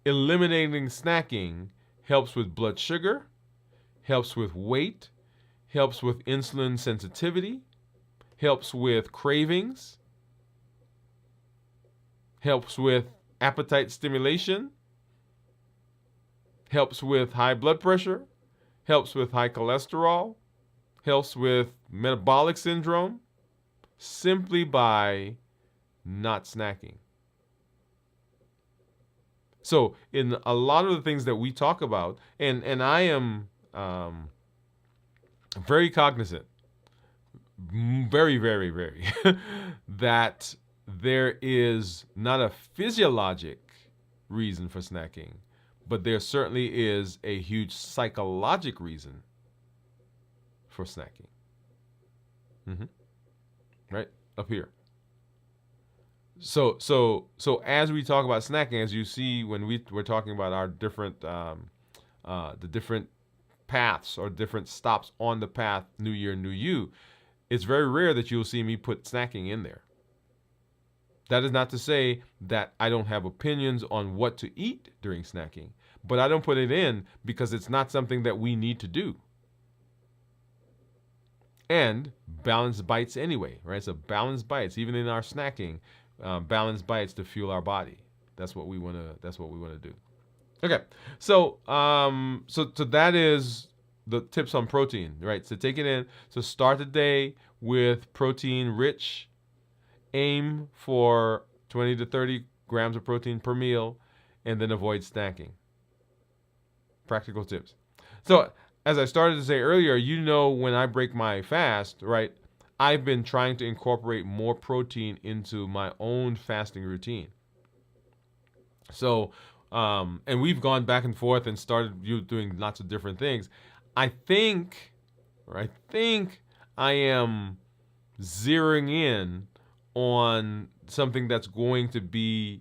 eliminating snacking helps with blood sugar, helps with weight, helps with insulin sensitivity, helps with cravings, helps with appetite stimulation, helps with high blood pressure, helps with high cholesterol, helps with metabolic syndrome, simply by not snacking. So in a lot of the things that we talk about, and I am very cognizant, very, very, very, that there is not a physiologic reason for snacking, but there certainly is a huge psychologic reason for snacking. Right up here. So as we talk about snacking, as you see when we're talking about our different the different paths or different stops on the path, New Year, New You, it's very rare that you'll see me put snacking in there. That is not to say that I don't have opinions on what to eat during snacking, but I don't put it in because it's not something that we need to do. And balanced bites anyway, right? So balanced bites, even in our snacking, balanced bites to fuel our body. That's what we want to. That's what we want to do. Okay, so so that is the tips on protein, right? So take it in. So start the day with protein rich. Aim for 20 to 30 grams of protein per meal, and then avoid snacking. Practical tips. So as I started to say earlier, when I break my fast, right? I've been trying to incorporate more protein into my own fasting routine. So, and we've gone back and forth and started doing lots of different things. I think I am zeroing in on something that's going to be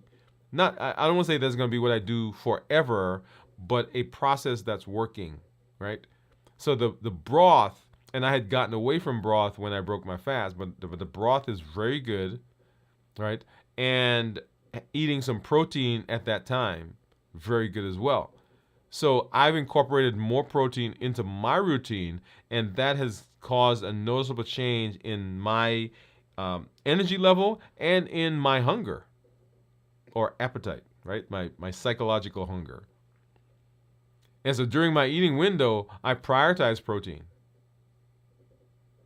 not, I don't want to say that's going to be what I do forever, but a process that's working, right? So the broth, and I had gotten away from broth when I broke my fast, but the broth is very good, right? And eating some protein at that time, very good as well. So I've incorporated more protein into my routine, and that has caused a noticeable change in my energy level and in my hunger or appetite, right? My psychological hunger. And so during my eating window, I prioritize protein.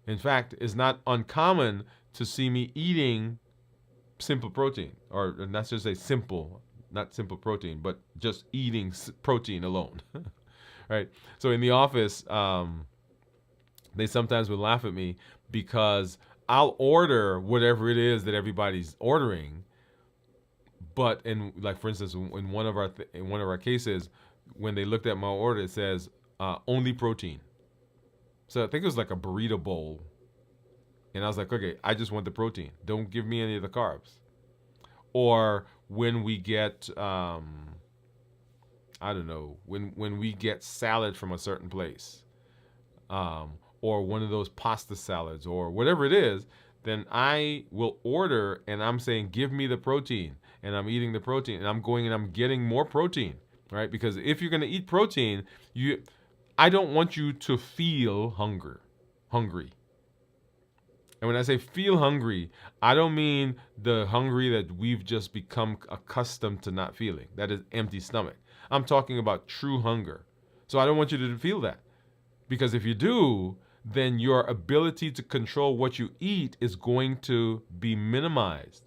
In fact, it's not uncommon to see me eating simple protein, or not just say simple, not simple protein, but just eating protein alone, right? So in the office, they sometimes would laugh at me because I'll order whatever it is that everybody's ordering, but like for instance, in one of our cases, when they looked at my order, it says only protein. So I think it was like a burrito bowl. And I was like, okay, I just want the protein. Don't give me any of the carbs. Or when we get, I don't know, when we get salad from a certain place, or one of those pasta salads or whatever it is, then I will order and I'm saying, give me the protein. And I'm eating the protein and I'm going and I'm getting more protein, right? Because if you're going to eat protein, I don't want you to feel hungry. And when I say feel hungry, I don't mean the hungry that we've just become accustomed to not feeling. That is empty stomach. I'm talking about true hunger. So I don't want you to feel that. Because if you do, then your ability to control what you eat is going to be minimized.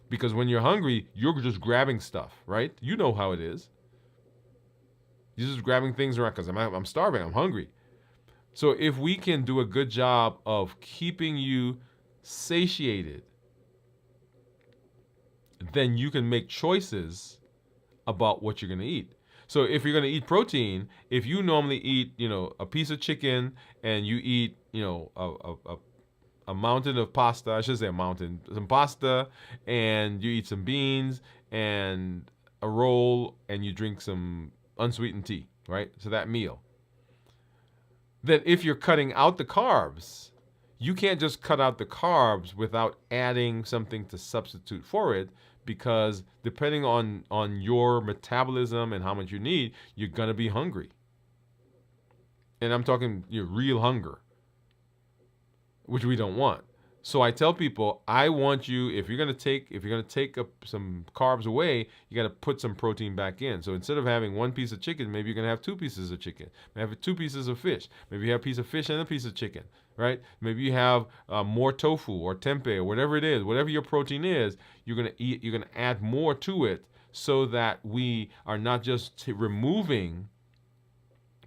Because when you're hungry, you're just grabbing stuff, right? You know how it is. You're just grabbing things around because I'm starving, I'm hungry. So if we can do a good job of keeping you satiated, then you can make choices about what you're going to eat. So if you're going to eat protein, if you normally eat, a piece of chicken and you eat, a mountain of pasta. I should say a mountain, some pasta, and you eat some beans and a roll, and you drink some unsweetened tea, right? So that meal. Then if you're cutting out the carbs, you can't just cut out the carbs without adding something to substitute for it, because depending on your metabolism and how much you need, you're gonna be hungry. And I'm talking your real hunger, which we don't want. So I tell people, I want you, if you're gonna take some carbs away, you gotta put some protein back in. So instead of having one piece of chicken, maybe you're gonna have two pieces of chicken. Maybe have two pieces of fish. Maybe you have a piece of fish and a piece of chicken, right? Maybe you have more tofu or tempeh or whatever it is, whatever your protein is, you're gonna add more to it, so that we are not just removing,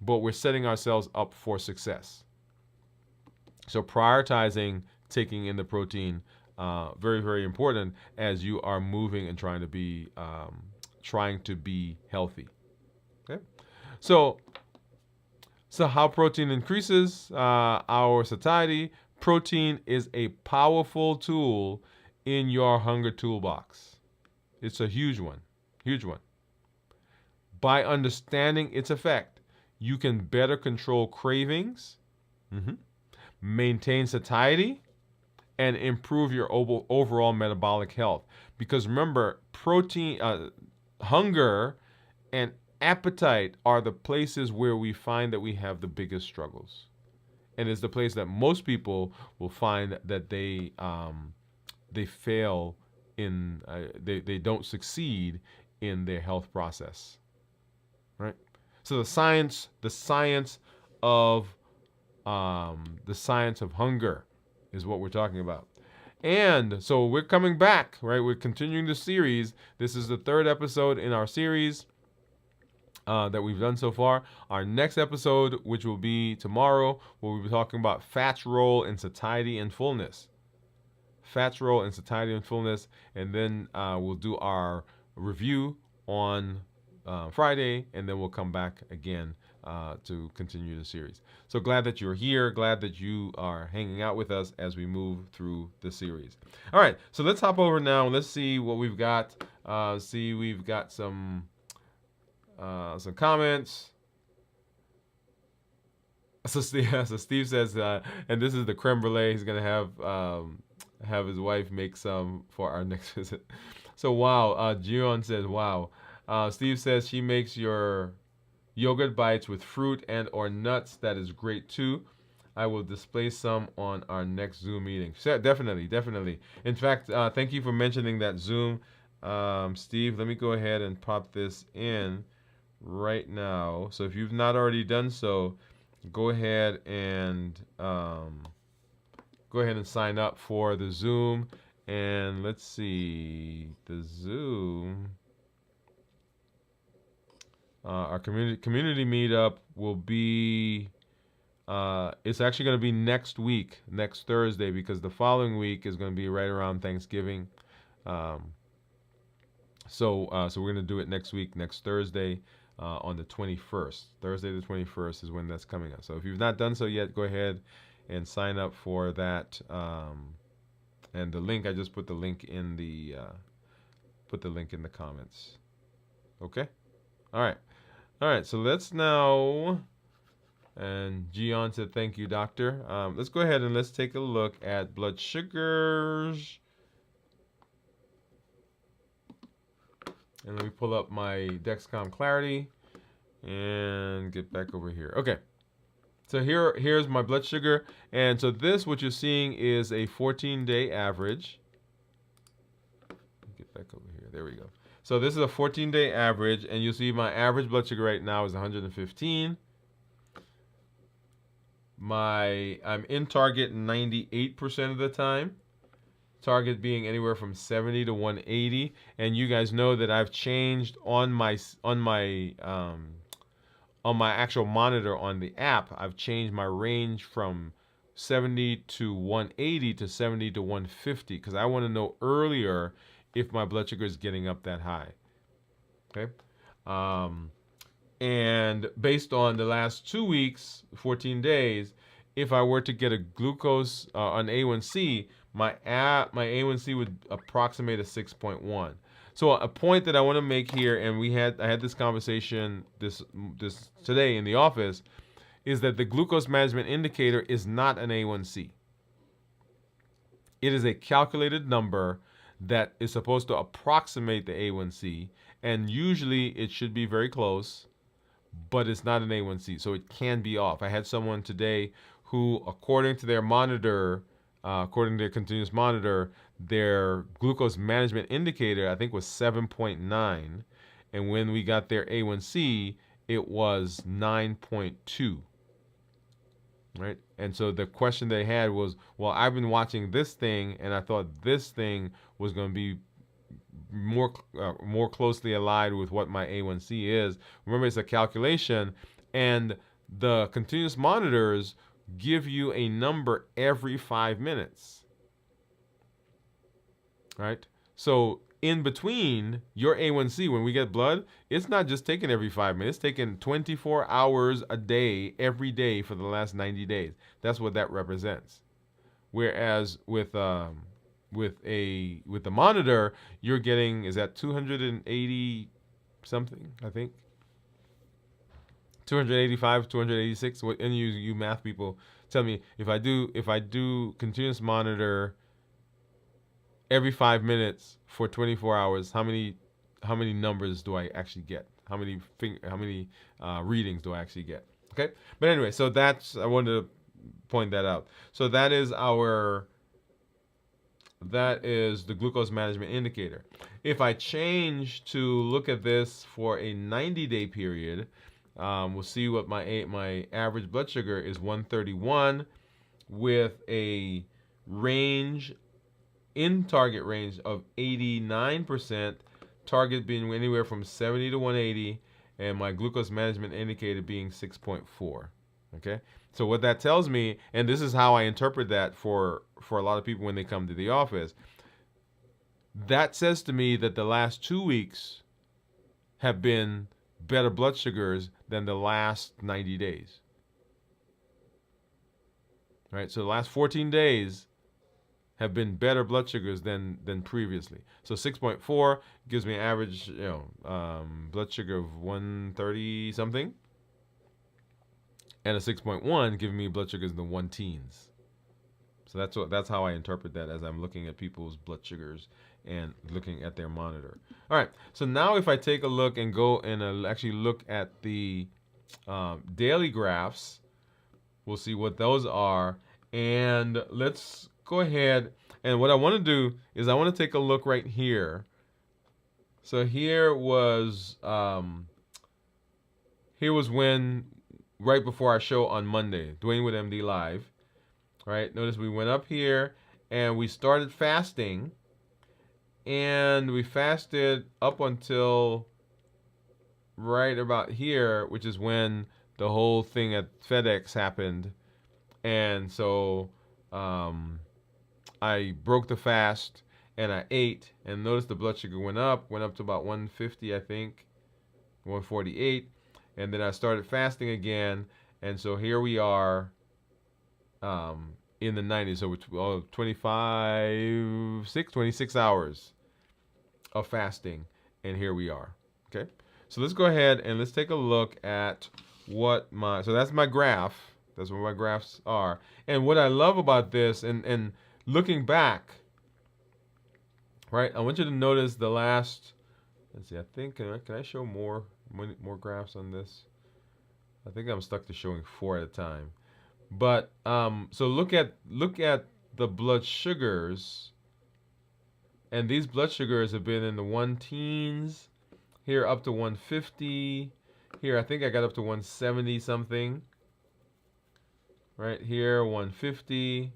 but we're setting ourselves up for success. So prioritizing taking in the protein, very, very important as you are moving and trying to be healthy. Okay, so how protein increases our satiety. Protein is a powerful tool in your hunger toolbox. It's a huge one, huge one. By understanding its effect, you can better control cravings, maintain satiety, and improve your overall metabolic health. Because remember, protein, hunger, and appetite are the places where we find that we have the biggest struggles, and it's the place that most people will find that they fail in, they don't succeed in their health process, right? So the science of hunger is what we're talking about. And so we're coming back, right? We're continuing the series. This is the third episode in our series that we've done so far. Our next episode, which will be tomorrow, we'll be talking about fat's role in satiety and fullness. Fat's role in satiety and fullness. And then we'll do our review on Friday, and then we'll come back again to continue the series. So glad that you're here. Glad that you are hanging out with us as we move through the series. All right, so let's hop over now and let's see what we've got. We've got some comments. So Steve says, and this is the creme brulee. He's gonna have his wife make some for our next visit. So wow, Gion says, wow. Steve says she makes your yogurt bites with fruit and or nuts. That is great too. I will display some on our next Zoom meeting. So definitely. In fact, thank you for mentioning that Zoom, Steve. Let me go ahead and pop this in right now. So if you've not already done so, go ahead and sign up for the Zoom. And let's see, the Zoom. Our community meetup will be, it's actually going to be next week, next Thursday, because the following week is going to be right around Thanksgiving. So we're going to do it next week, next Thursday, on the 21st. Thursday the 21st is when that's coming up. So if you've not done so yet, go ahead and sign up for that. And the link, I just put the link in the comments. Okay. All right, so let's now, and Gian said, thank you, doctor. Let's go ahead and let's take a look at blood sugars. And let me pull up my Dexcom Clarity and get back over here. Okay, so here's my blood sugar. And so this, what you're seeing, is a 14-day average. Get back over here, there we go. So this is a 14-day average, and you'll see my average blood sugar right now is 115. I'm in target 98% of the time. Target being anywhere from 70 to 180. And you guys know that I've changed on my actual monitor on the app. I've changed my range from 70 to 180 to 70 to 150 because I want to know earlier if my blood sugar is getting up that high. Okay. And based on the last 2 weeks, 14 days, if I were to get a glucose an A1C, my A1C would approximate a 6.1. So a point that I want to make here, and I had this conversation this today in the office, is that the glucose management indicator is not an A1C. It is a calculated number that is supposed to approximate the A1C, and usually it should be very close, but it's not an A1C, so it can be off. I had someone today who, according to their monitor, according to their continuous monitor, their glucose management indicator, I think, was 7.9, and when we got their A1C, it was 9.2. Right? And so the question they had was, well, I've been watching this thing, and I thought this thing was going to be more closely aligned with what my A1C is. Remember, it's a calculation, and the continuous monitors give you a number every 5 minutes. Right? So in between your A1C, when we get blood, it's not just taken every 5 minutes, it's taken 24 hours a day, every day for the last 90 days. That's what that represents. Whereas with the monitor, you're getting, is that 280 something, I think? 285, 286. And you math people, tell me if I do continuous monitor every 5 minutes for 24 hours, how many numbers do I actually get? How many readings do I actually get? Okay, but anyway, so I wanted to point that out. So that is the glucose management indicator. If I change to look at this for a 90-day period, we'll see what my average blood sugar is 131 with a range in target range of 89%, target being anywhere from 70 to 180, and my glucose management indicator being 6.4. Okay, so what that tells me, and this is how I interpret that for a lot of people when they come to the office, that says to me that the last 2 weeks have been better blood sugars than the last 90 days. Right, so the last 14 days have been better blood sugars than previously. So 6.4 gives me an average, blood sugar of 130 something, and a 6.1 giving me blood sugars in the 1 teens. So that's how I interpret that as I'm looking at people's blood sugars and looking at their monitor. All right. So now if I take a look and go and actually look at the daily graphs, we'll see what those are, and let's go ahead, and what I want to do is I want to take a look right here. So here was when, right before our show on Monday, Dwain Woode MD Live. Right? Notice we went up here and we started fasting, and we fasted up until right about here, which is when the whole thing at FedEx happened, and so I broke the fast and I ate, and notice the blood sugar went up to about 150, I think, 148, and then I started fasting again, and so here we are in the 90s, so 26 hours of fasting, and here we are. Okay, so let's go ahead and let's take a look at so that's my graph. That's where my graphs are, and what I love about this, and looking back, right, I want you to notice the last, let's see, I think, can I show more graphs on this? I think I'm stuck to showing 4 at a time. But so look at the blood sugars, and these blood sugars have been in the 1 teens, here up to 150, here I think I got up to 170 something, right here 150,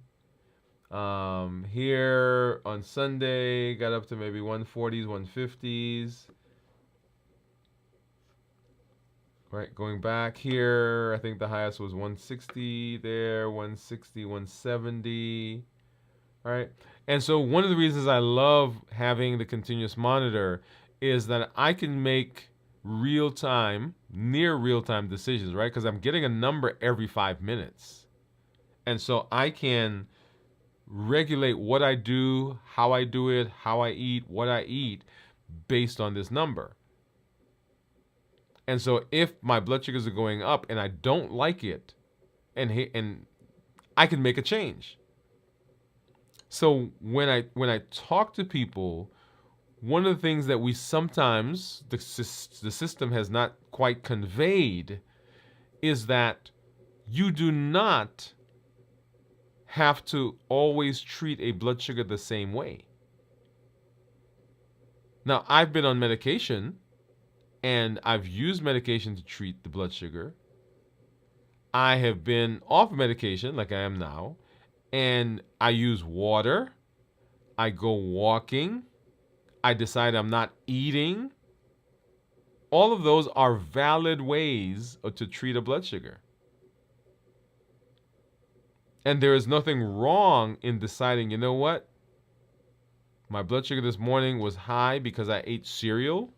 here on Sunday got up to maybe 140s, 150s. Right, going back here, I think the highest was 160 there, 160, 170. All right, and so one of the reasons I love having the continuous monitor is that I can make near real-time decisions, right? Because I'm getting a number every 5 minutes. And so I can regulate what I do, how I do it, how I eat, what I eat based on this number. And so if my blood sugars are going up and I don't like it, and I can make a change. So when I talk to people, one of the things that we sometimes the system has not quite conveyed is that you do not have to always treat a blood sugar the same way. Now, I've been on medication and I've used medication to treat the blood sugar. I have been off medication like I am now, and I use water. I go walking. I decide I'm not eating. All of those are valid ways to treat a blood sugar. And there is nothing wrong in deciding, you know what? My blood sugar this morning was high because I ate cereal.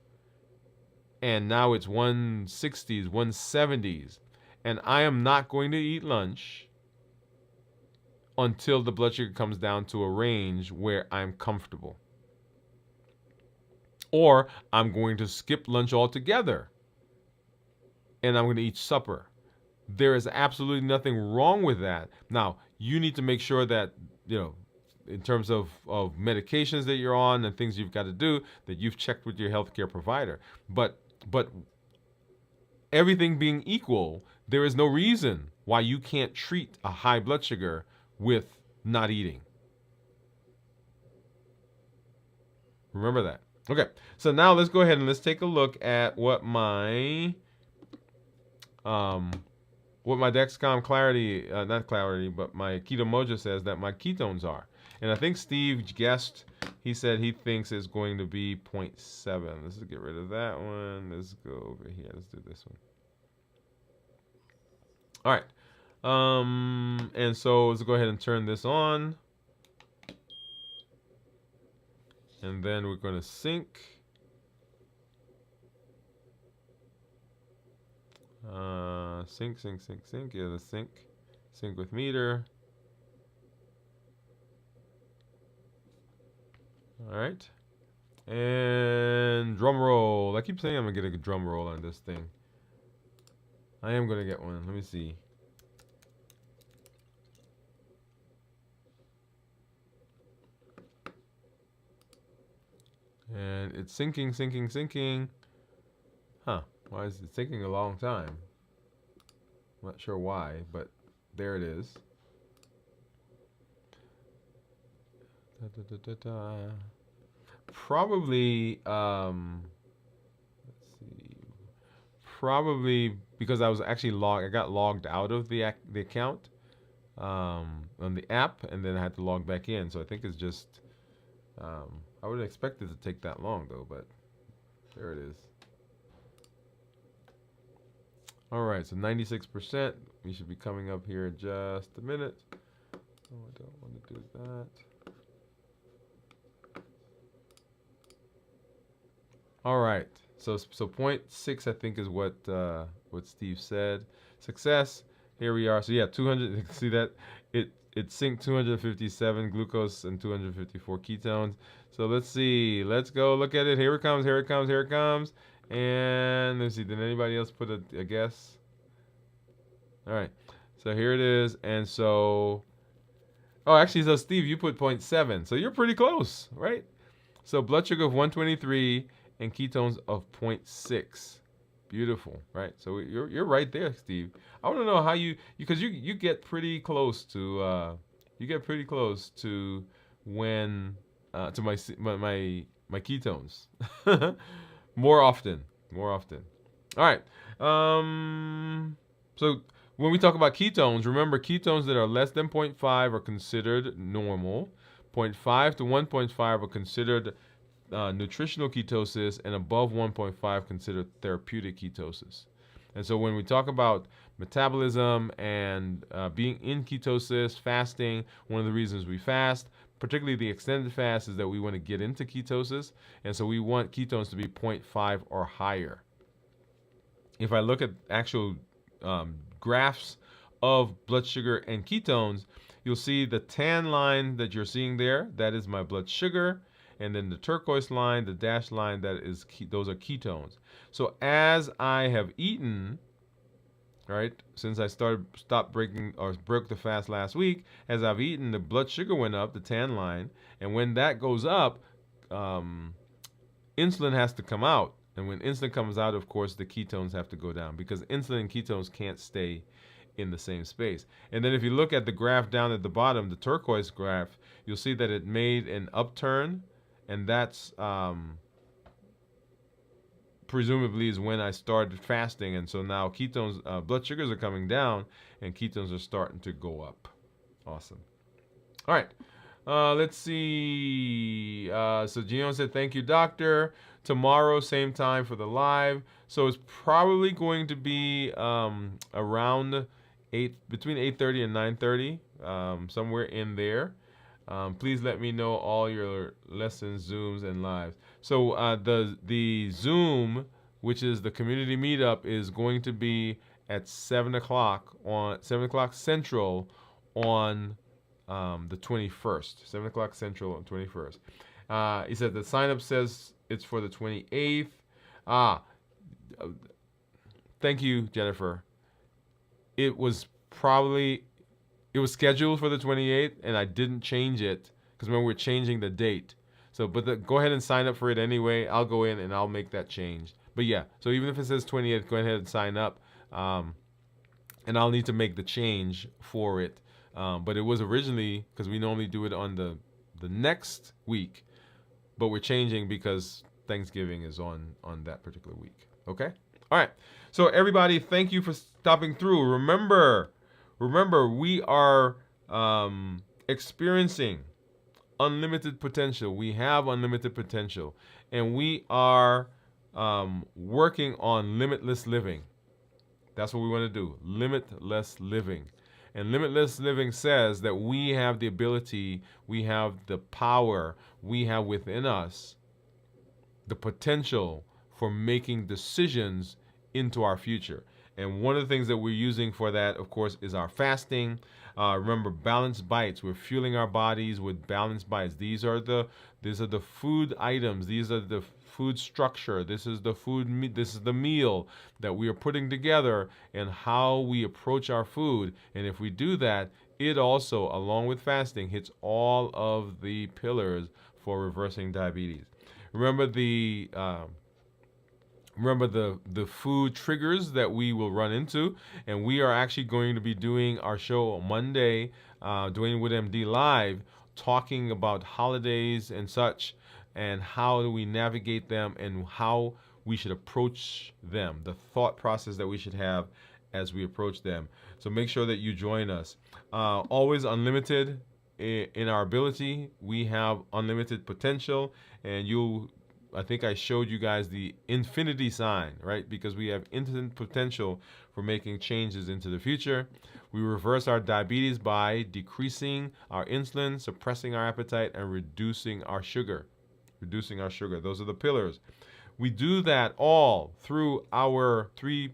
And now it's 160s, 170s. And I am not going to eat lunch until the blood sugar comes down to a range where I'm comfortable. Or I'm going to skip lunch altogether and I'm going to eat supper. There is absolutely nothing wrong with that. Now, you need to make sure that, in terms of medications that you're on and things you've got to do, that you've checked with your healthcare provider. But everything being equal, there is no reason why you can't treat a high blood sugar with not eating. Remember that. Okay, so now let's go ahead and let's take a look at what my Dexcom Clarity, not Clarity, but my Keto Mojo says that my ketones are. And I think Steve guessed, he said he thinks it's going to be 0.7. Let's get rid of that one. Let's go over here. Let's do this one. All right. And so let's go ahead and turn this on. And then we're going to sync. Sync. Yeah, the sync. Sync with meter. All right. And drum roll. I keep saying I'm going to get a drum roll on this thing. I am going to get one. Let me see. And it's syncing. Huh. Why is it taking a long time? I'm not sure why, but there it is. Probably, let's see. Probably because I was actually I got logged out of the account on the app, and then I had to log back in. So I think it's just, I wouldn't expect it to take that long though, but there it is. All right, so 96%. We should be coming up here in just a minute. Oh, I don't want to do that. All right, so 0.6 I think is what Steve said. Success. Here we are. So yeah, 200. See that it synced 257 glucose and 254 ketones. So let's see. Let's go look at it. Here it comes. Here it comes. Here it comes. And let's see. Did anybody else put a guess? All right. So here it is. And so, oh, actually, so Steve, you put 0.7. So you're pretty close, right? So blood sugar of 123 and ketones of 0.6. Beautiful, right? So you're right there, Steve. I want to know how because you get pretty close to when to my ketones more often. All right. So when we talk about ketones, remember ketones that are less than 0.5 are considered normal. 0.5 to 1.5 are considered nutritional ketosis, and above 1.5 considered therapeutic ketosis. And so when we talk about metabolism and being in ketosis, fasting, one of the reasons we fast, particularly the extended fast, is that we want to get into ketosis. And so we want ketones to be 0.5 or higher. If I look at actual graphs of blood sugar and ketones, you'll see the tan line that you're seeing there. That is my blood sugar. And then the turquoise line, the dashed line, those are ketones. So as I have eaten, right, since I stopped breaking or broke the fast last week, as I've eaten, the blood sugar went up, the tan line, and when that goes up, insulin has to come out. And when insulin comes out, of course, the ketones have to go down because insulin and ketones can't stay in the same space. And then if you look at the graph down at the bottom, the turquoise graph, you'll see that it made an upturn, and that's presumably is when I started fasting. And so now ketones, blood sugars are coming down, and ketones are starting to go up. Awesome. All right. Let's see. So Gino said, thank you, doctor. Tomorrow, same time for the live. So it's probably going to be around between 8:30 and 9:30, somewhere in there. Please let me know all your lessons, Zooms, and lives. So the Zoom, which is the community meetup, is going to be at 7 o'clock Central on the 21st. 7 o'clock Central on 21st. He said the sign up says it's for the 28th. Thank you, Jennifer. It was scheduled for the 28th, and I didn't change it because remember we're changing the date. So, go ahead and sign up for it anyway. I'll go in and I'll make that change. But yeah, so even if it says 28th, go ahead and sign up, and I'll need to make the change for it. But it was originally because we normally do it on the next week, but we're changing because Thanksgiving is on that particular week. Okay. All right. So everybody, thank you for stopping through. Remember, we are experiencing unlimited potential. We have unlimited potential, and we are working on limitless living. That's what we want to do. Limitless living. And limitless living says that we have the ability, we have the power, we have within us the potential for making decisions into our future. And one of the things that we're using for that, of course, is our fasting. Remember, balanced bites. We're fueling our bodies with balanced bites. These are the food items. These are the food structure. This is the meal that we are putting together and how we approach our food. And if we do that, it also, along with fasting, hits all of the pillars for reversing diabetes. Remember the food triggers that we will run into, and we are actually going to be doing our show on Monday, Dwain Woode MD Live, talking about holidays and such, and how do we navigate them and how we should approach them, the thought process that we should have as we approach them. So make sure that you join us. Always unlimited in our ability. We have unlimited potential, and I think I showed you guys the infinity sign, right? Because we have infinite potential for making changes into the future. We reverse our diabetes by decreasing our insulin, suppressing our appetite, and reducing our sugar. Those are the pillars. We do that all through our three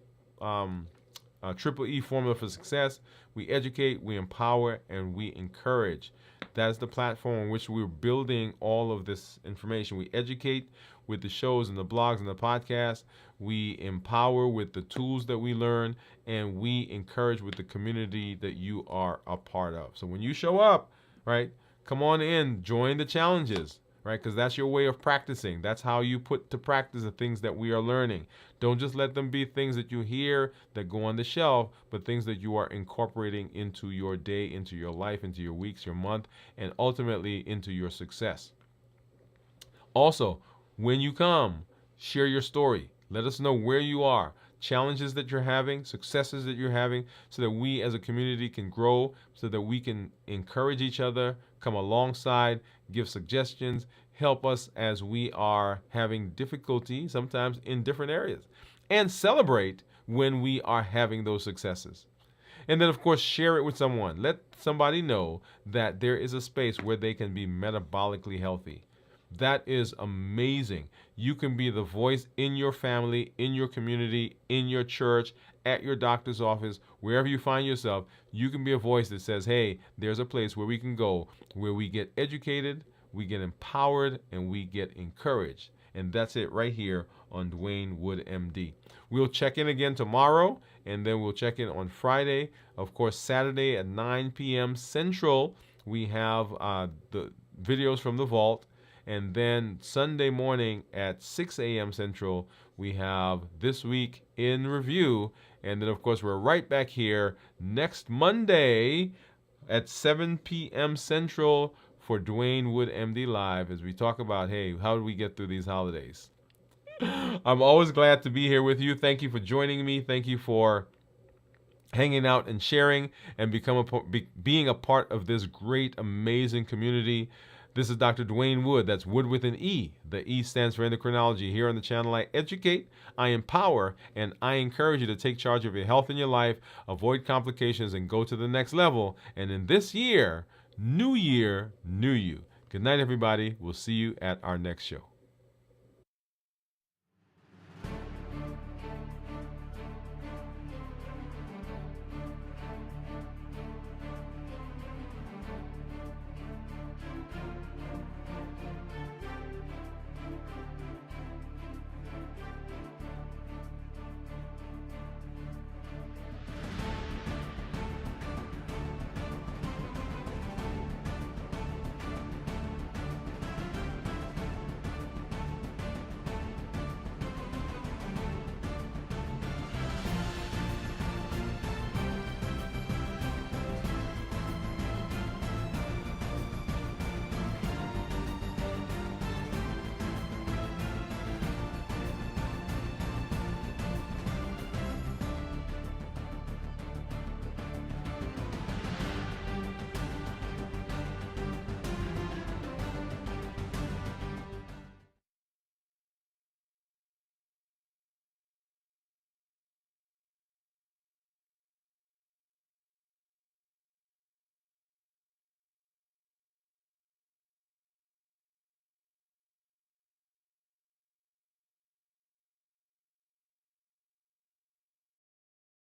triple E formula for success. We educate, we empower, and we encourage. That is the platform on which we're building all of this information. We educate with the shows and the blogs and the podcasts. We empower with the tools that we learn, and we encourage with the community that you are a part of. So when you show up, right, come on in, join the challenges, right, because that's your way of practicing. That's how you put to practice the things that we are learning. Don't just let them be things that you hear that go on the shelf, but things that you are incorporating into your day, into your life, into your weeks, your month, and ultimately into your success. Also, when you come, share your story. Let us know where you are, challenges that you're having, successes that you're having, so that we as a community can grow, so that we can encourage each other, come alongside, give suggestions, help us as we are having difficulty sometimes in different areas, and celebrate when we are having those successes. And then, of course, share it with someone. Let somebody know that there is a space where they can be metabolically healthy. That is amazing. You can be the voice in your family, in your community, in your church, at your doctor's office, wherever you find yourself. You can be a voice that says, hey, there's a place where we can go, where we get educated, we get empowered, and we get encouraged. And that's it right here on Dwain Woode, MD. We'll check in again tomorrow, and then we'll check in on Friday. Of course, Saturday at 9 p.m. Central, we have the videos from the vault. And then Sunday morning at 6 a.m. Central, we have This Week in Review. And then, of course, we're right back here next Monday at 7 p.m. Central for Dwain Woode, MD Live, as we talk about, hey, how do we get through these holidays? I'm always glad to be here with you. Thank you for joining me. Thank you for hanging out and sharing and being a part of this great, amazing community. This is Dr. Dwain Woode. That's Wood with an E. The E stands for endocrinology. Here on the channel, I educate, I empower, and I encourage you to take charge of your health and your life, avoid complications, and go to the next level. And in this year, new you. Good night, everybody. We'll see you at our next show.